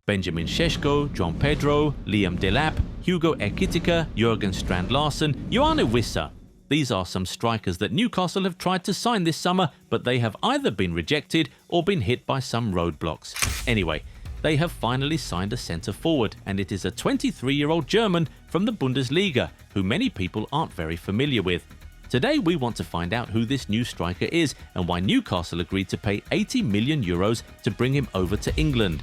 Benjamin Šeško, João Pedro, Delap, Hugo Ekitike, Jørgen Strand Larsen, Yoane Wissa. These are some strikers that Newcastle have tried to sign this summer, but they have either been rejected or been hit by some roadblocks. Anyway, they have finally signed a centre-forward, and it is a 23-year-old German from the Bundesliga, who many people aren't very familiar with. Today we want to find out who this new striker is and why Newcastle agreed to pay €80 million to bring him over to England.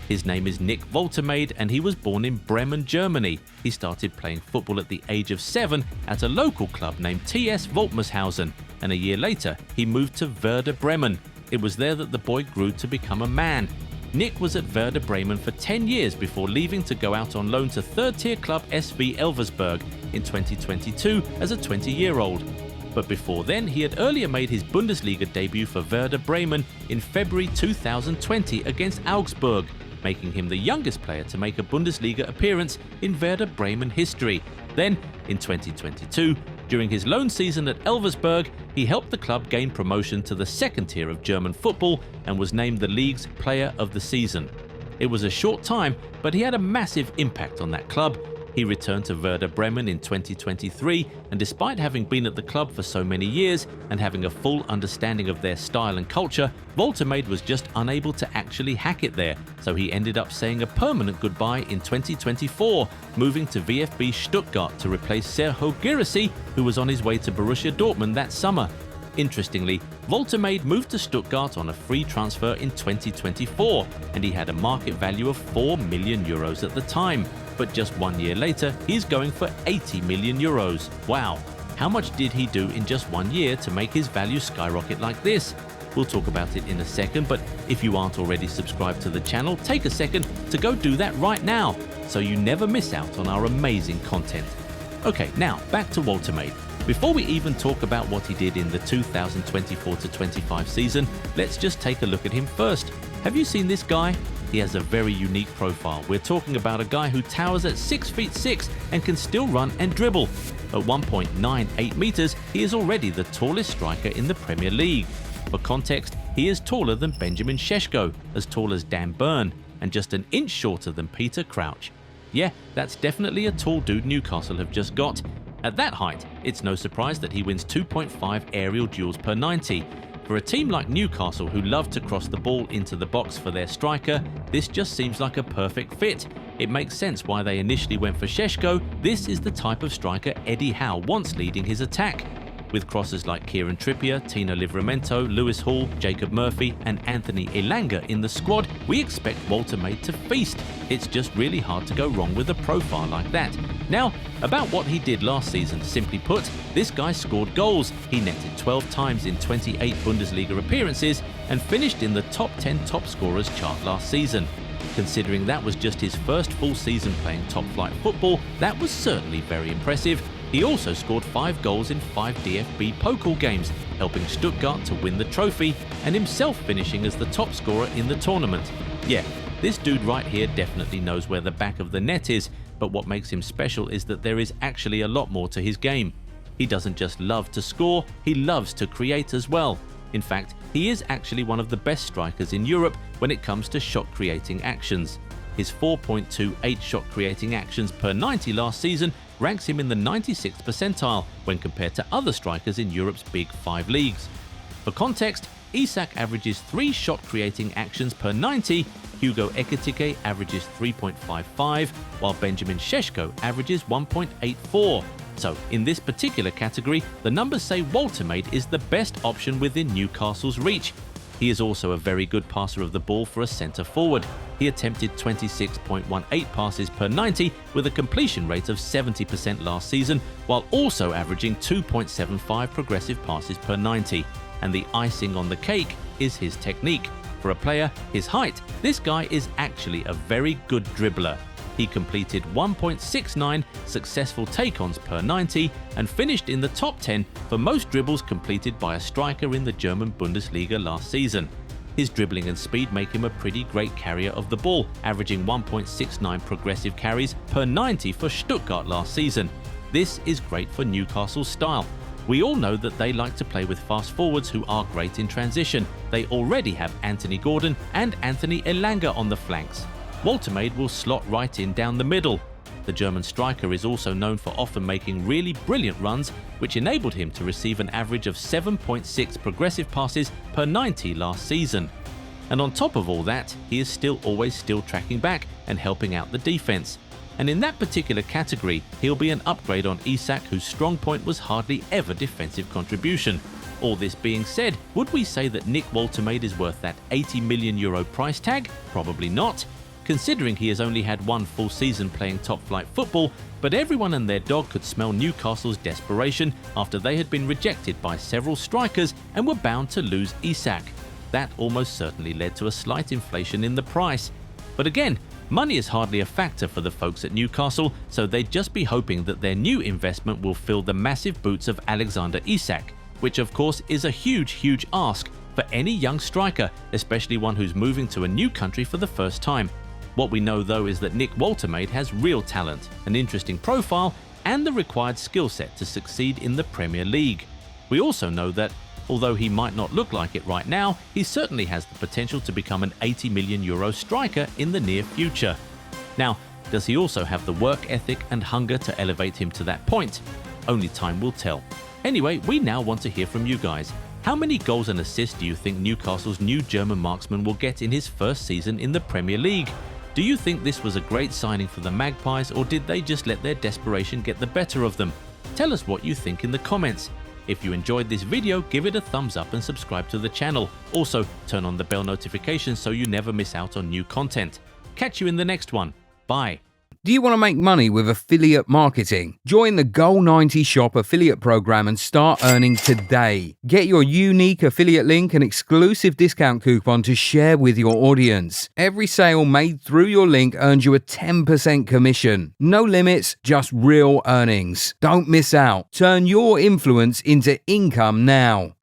His name is Nick Woltemade and he was born in Bremen, Germany. He started playing football at the age of 7 at a local club named TS Woltemade, and a year later he moved to Werder Bremen. It was there that the boy grew to become a man. Nick was at Werder Bremen for 10 years before leaving to go out on loan to third-tier club SV Elversberg in 2022 as a 20-year-old. But before then, he had earlier made his Bundesliga debut for Werder Bremen in February 2020 against Augsburg, making him the youngest player to make a Bundesliga appearance in Werder Bremen history. Then, in 2022, during his loan season at Elversberg, he helped the club gain promotion to the second tier of German football and was named the league's Player of the Season. It was a short time, but he had a massive impact on that club. He returned to Werder Bremen in 2023, and despite having been at the club for so many years and having a full understanding of their style and culture, Woltemade was just unable to actually hack it there, so he ended up saying a permanent goodbye in 2024, moving to VfB Stuttgart to replace Šeško, who was on his way to Borussia Dortmund that summer. Interestingly, Woltemade moved to Stuttgart on a free transfer in 2024, and he had a market value of €4 million at the time. But just 1 year later, he's going for €80 million. Wow, how much did he do in just 1 year to make his value skyrocket like this? We'll talk about it in a second, but if you aren't already subscribed to the channel, take a second to go do that right now, so you never miss out on our amazing content. Okay, now back to Woltemade. Before we even talk about what he did in the 2024-25 season, let's just take a look at him first. Have you seen this guy? He has a very unique profile. We're talking about a guy who towers at 6'6" and can still run and dribble. At 1.98 meters, he is already the tallest striker in the Premier League. For context, he is taller than Benjamin Šeško, as tall as Dan Burn, and just an inch shorter than Peter Crouch. Yeah, that's definitely a tall dude Newcastle have just got. At that height, it's no surprise that he wins 2.5 aerial duels per 90. For a team like Newcastle, who love to cross the ball into the box for their striker, this just seems like a perfect fit. It makes sense why they initially went for Šeško. This is the type of striker Eddie Howe wants leading his attack. With crossers like Kieran Trippier, Tino Livramento, Lewis Hall, Jacob Murphy and Anthony Elanga in the squad, we expect Woltemade to feast. It's just really hard to go wrong with a profile like that. Now, about what he did last season. Simply put, this guy scored goals. He netted 12 times in 28 Bundesliga appearances and finished in the top 10 top scorers chart last season. Considering that was just his first full season playing top-flight football, that was certainly very impressive. He also scored 5 goals in 5 DFB Pokal games, helping Stuttgart to win the trophy and himself finishing as the top scorer in the tournament. Yeah, this dude right here definitely knows where the back of the net is, but what makes him special is that there is actually a lot more to his game. He doesn't just love to score, he loves to create as well. In fact, he is actually one of the best strikers in Europe when it comes to shot-creating actions. His 4.28 shot-creating actions per 90 last season ranks him in the 96th percentile when compared to other strikers in Europe's Big 5 leagues. For context, Isak averages 3 shot-creating actions per 90, Hugo Ekitike averages 3.55, while Benjamin Šeško averages 1.84. So, in this particular category, the numbers say Woltemade is the best option within Newcastle's reach. He is also a very good passer of the ball for a centre-forward. He attempted 26.18 passes per 90 with a completion rate of 70% last season, while also averaging 2.75 progressive passes per 90. And the icing on the cake is his technique. For a player his height, this guy is actually a very good dribbler. He completed 1.69 successful take-ons per 90 and finished in the top 10 for most dribbles completed by a striker in the German Bundesliga last season. His dribbling and speed make him a pretty great carrier of the ball, averaging 1.69 progressive carries per 90 for Stuttgart last season. This is great for Newcastle's style. We all know that they like to play with fast forwards who are great in transition. They already have Anthony Gordon and Anthony Elanga on the flanks. Woltemade will slot right in down the middle. The German striker is also known for often making really brilliant runs, which enabled him to receive an average of 7.6 progressive passes per 90 last season. And on top of all that, he is always tracking back and helping out the defense. And in that particular category, he'll be an upgrade on Isak, whose strong point was hardly ever defensive contribution. All this being said, would we say that Nick Woltemade is worth that €80 million price tag? Probably not, considering he has only had one full season playing top-flight football, but everyone and their dog could smell Newcastle's desperation after they had been rejected by several strikers and were bound to lose Isak. That almost certainly led to a slight inflation in the price. But again, money is hardly a factor for the folks at Newcastle, so they'd just be hoping that their new investment will fill the massive boots of Alexander Isak, which of course is a huge ask for any young striker, especially one who's moving to a new country for the first time. What we know though is that Nick Woltemade has real talent, an interesting profile, and the required skill set to succeed in the Premier League. We also know that, although he might not look like it right now, he certainly has the potential to become an €80 million striker in the near future. Now, does he also have the work ethic and hunger to elevate him to that point? Only time will tell. Anyway, we now want to hear from you guys. How many goals and assists do you think Newcastle's new German marksman will get in his first season in the Premier League? Do you think this was a great signing for the Magpies, or did they just let their desperation get the better of them? Tell us what you think in the comments. If you enjoyed this video, give it a thumbs up and subscribe to the channel. Also, turn on the bell notification so you never miss out on new content. Catch you in the next one. Bye. Do you want to make money with affiliate marketing? Join the Goal90 Shop affiliate program and start earning today. Get your unique affiliate link and exclusive discount coupon to share with your audience. Every sale made through your link earns you a 10% commission. No limits, just real earnings. Don't miss out. Turn your influence into income now.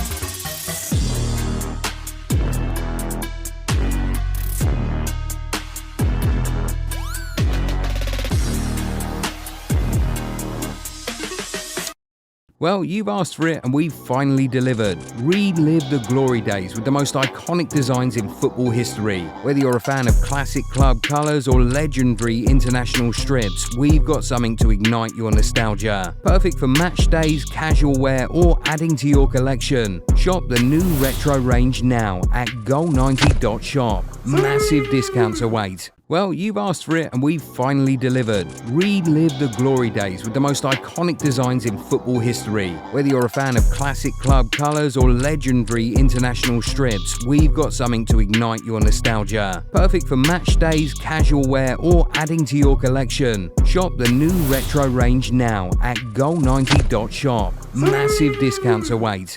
Well, you've asked for it and we've finally delivered. Relive the glory days with the most iconic designs in football history. Whether you're a fan of classic club colours or legendary international strips, we've got something to ignite your nostalgia. Perfect for match days, casual wear or adding to your collection. Shop the new retro range now at goal90.shop. Massive discounts await. Well, you've asked for it and we've finally delivered. Relive the glory days with the most iconic designs in football history. Whether you're a fan of classic club colours or legendary international strips, we've got something to ignite your nostalgia. Perfect for match days, casual wear or adding to your collection. Shop the new retro range now at goal90.shop. Massive discounts await.